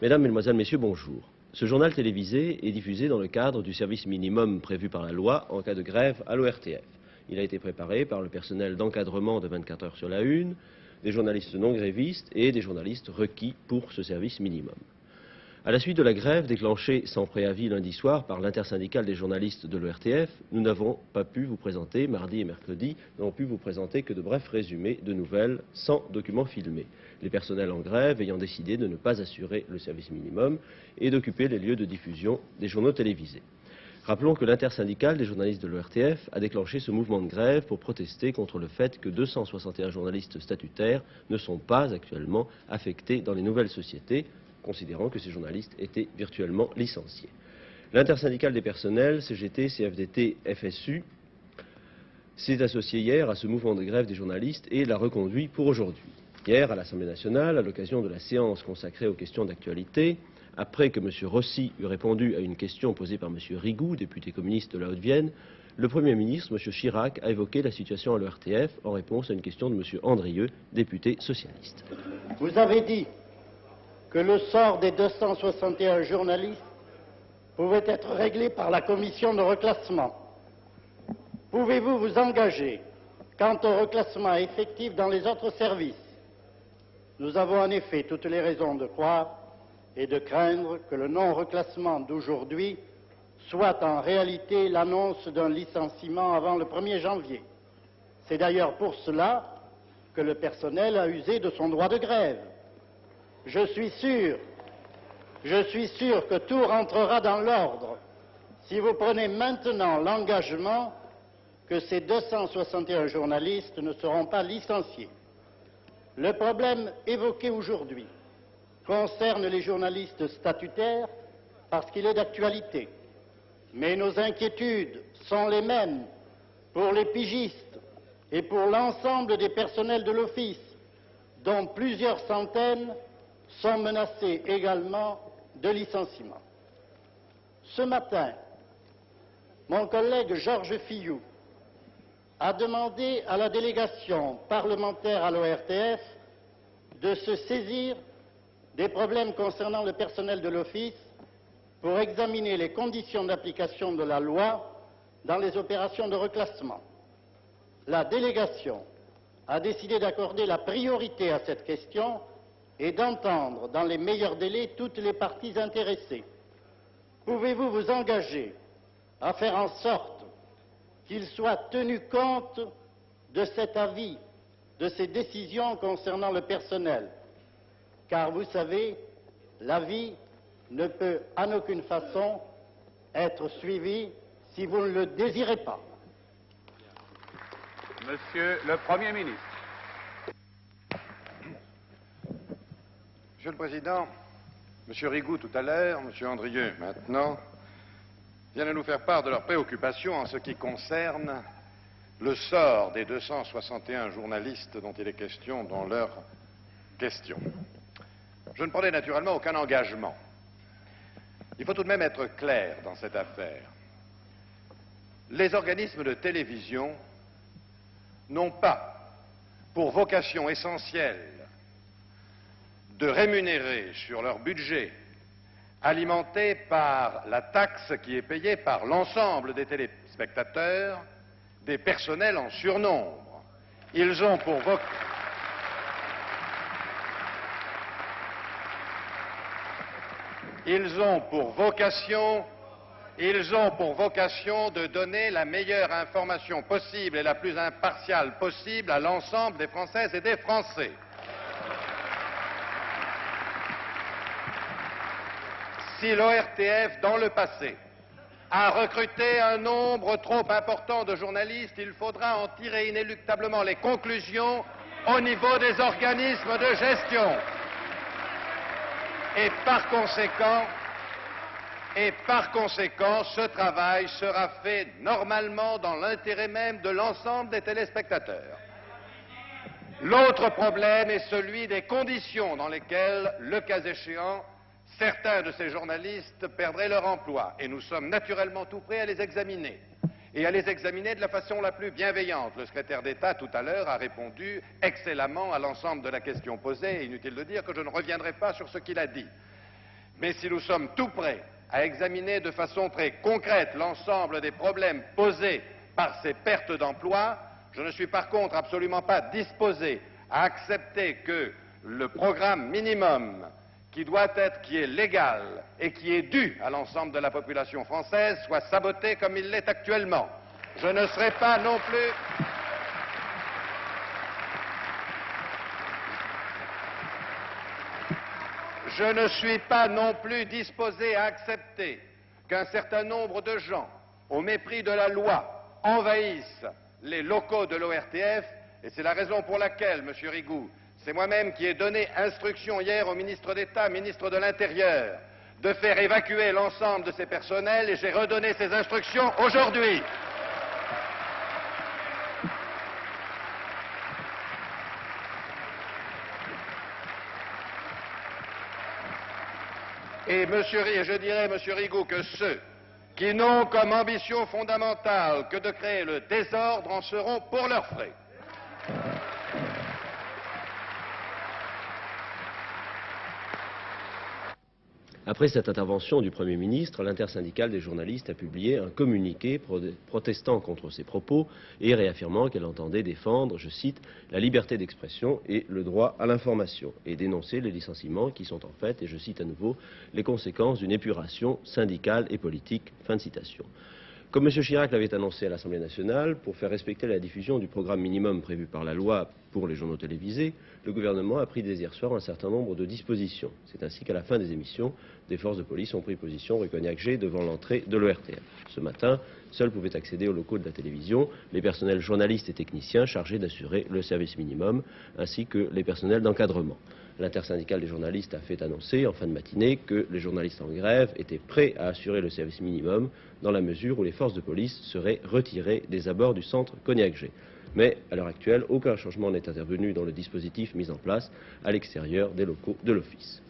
Mesdames, Mesdemoiselles, Messieurs, bonjour. Ce journal télévisé est diffusé dans le cadre du service minimum prévu par la loi en cas de grève à l'ORTF. Il a été préparé par le personnel d'encadrement de 24 heures sur la une, des journalistes non grévistes et des journalistes requis pour ce service minimum. À la suite de la grève déclenchée sans préavis lundi soir par l'intersyndicale des journalistes de l'ORTF, nous n'avons pas pu vous présenter, mardi et mercredi, n'avons pu vous présenter que de brefs résumés de nouvelles sans documents filmés. Les personnels en grève ayant décidé de ne pas assurer le service minimum et d'occuper les lieux de diffusion des journaux télévisés. Rappelons que l'intersyndicale des journalistes de l'ORTF a déclenché ce mouvement de grève pour protester contre le fait que 261 journalistes statutaires ne sont pas actuellement affectés dans les nouvelles sociétés, considérant que ces journalistes étaient virtuellement licenciés. L'intersyndicale des personnels, CGT, CFDT, FSU, s'est associé hier à ce mouvement de grève des journalistes et l'a reconduit pour aujourd'hui. Hier, à l'Assemblée nationale, à l'occasion de la séance consacrée aux questions d'actualité, après que M. Rossi eut répondu à une question posée par M. Rigoux, député communiste de la Haute-Vienne, le Premier ministre, M. Chirac, a évoqué la situation à l'ORTF en réponse à une question de M. Andrieux, député socialiste. Vous avez dit que le sort des 261 journalistes pouvait être réglé par la commission de reclassement. Pouvez-vous vous engager quant au reclassement effectif dans les autres services? Nous avons en effet toutes les raisons de croire et de craindre que le non-reclassement d'aujourd'hui soit en réalité l'annonce d'un licenciement avant le 1er janvier. C'est d'ailleurs pour cela que le personnel a usé de son droit de grève. Je suis sûr que tout rentrera dans l'ordre si vous prenez maintenant l'engagement que ces 261 journalistes ne seront pas licenciés. Le problème évoqué aujourd'hui concerne les journalistes statutaires parce qu'il est d'actualité. Mais nos inquiétudes sont les mêmes pour les pigistes et pour l'ensemble des personnels de l'Office, dont plusieurs centaines sont menacés également de licenciement. Ce matin, mon collègue Georges Fillou a demandé à la délégation parlementaire à l'ORTF de se saisir des problèmes concernant le personnel de l'Office pour examiner les conditions d'application de la loi dans les opérations de reclassement. La délégation a décidé d'accorder la priorité à cette question et d'entendre dans les meilleurs délais toutes les parties intéressées. Pouvez-vous vous engager à faire en sorte qu'il soit tenu compte de cet avis, de ces décisions concernant le personnel? Car vous savez, l'avis ne peut en aucune façon être suivi si vous ne le désirez pas. Monsieur le Premier ministre. Monsieur le Président, M. Rigoux tout à l'heure, M. Andrieux maintenant, viennent de nous faire part de leurs préoccupations en ce qui concerne le sort des 261 journalistes dont il est question dans leur question. Je ne prenais naturellement aucun engagement. Il faut tout de même être clair dans cette affaire. Les organismes de télévision n'ont pas pour vocation essentielle de rémunérer sur leur budget, alimenté par la taxe qui est payée par l'ensemble des téléspectateurs, des personnels en surnombre. Ils ont pour vocation de donner la meilleure information possible et la plus impartiale possible à l'ensemble des Françaises et des Français. Si l'ORTF, dans le passé, a recruté un nombre trop important de journalistes, il faudra en tirer inéluctablement les conclusions au niveau des organismes de gestion. Et par conséquent, ce travail sera fait normalement dans l'intérêt même de l'ensemble des téléspectateurs. L'autre problème est celui des conditions dans lesquelles, le cas échéant, certains de ces journalistes perdraient leur emploi. Et nous sommes naturellement tout prêts à les examiner. Et à les examiner de la façon la plus bienveillante. Le secrétaire d'État, tout à l'heure, a répondu excellemment à l'ensemble de la question posée. Inutile de dire que je ne reviendrai pas sur ce qu'il a dit. Mais si nous sommes tout prêts à examiner de façon très concrète l'ensemble des problèmes posés par ces pertes d'emploi, je ne suis par contre absolument pas disposé à accepter que le programme minimum qui est légal et qui est dû à l'ensemble de la population française soit saboté comme il l'est actuellement. Je ne serai pas non plus... Je ne suis pas non plus disposé à accepter qu'un certain nombre de gens, au mépris de la loi, envahissent les locaux de l'ORTF, et c'est la raison pour laquelle, Monsieur Rigout, c'est moi-même qui ai donné instruction hier au ministre d'État, ministre de l'Intérieur, de faire évacuer l'ensemble de ces personnels, et j'ai redonné ces instructions aujourd'hui. Et je dirais, Monsieur Rigaud, que ceux qui n'ont comme ambition fondamentale que de créer le désordre en seront pour leurs frais. Après cette intervention du Premier ministre, l'intersyndicale des journalistes a publié un communiqué protestant contre ces propos et réaffirmant qu'elle entendait défendre, je cite, la liberté d'expression et le droit à l'information, et dénoncer les licenciements qui sont en fait, et je cite à nouveau, les conséquences d'une épuration syndicale et politique. Fin de citation. Comme M. Chirac l'avait annoncé à l'Assemblée nationale, pour faire respecter la diffusion du programme minimum prévu par la loi pour les journaux télévisés, le gouvernement a pris dès hier soir un certain nombre de dispositions. C'est ainsi qu'à la fin des émissions, des forces de police ont pris position rue Cognac-G devant l'entrée de l'ORTF. Ce matin, seuls pouvaient accéder aux locaux de la télévision les personnels journalistes et techniciens chargés d'assurer le service minimum, ainsi que les personnels d'encadrement. L'intersyndicale des journalistes a fait annoncer en fin de matinée que les journalistes en grève étaient prêts à assurer le service minimum dans la mesure où les forces de police seraient retirées des abords du centre Cognac-G. Mais à l'heure actuelle, aucun changement n'est intervenu dans le dispositif mis en place à l'extérieur des locaux de l'Office.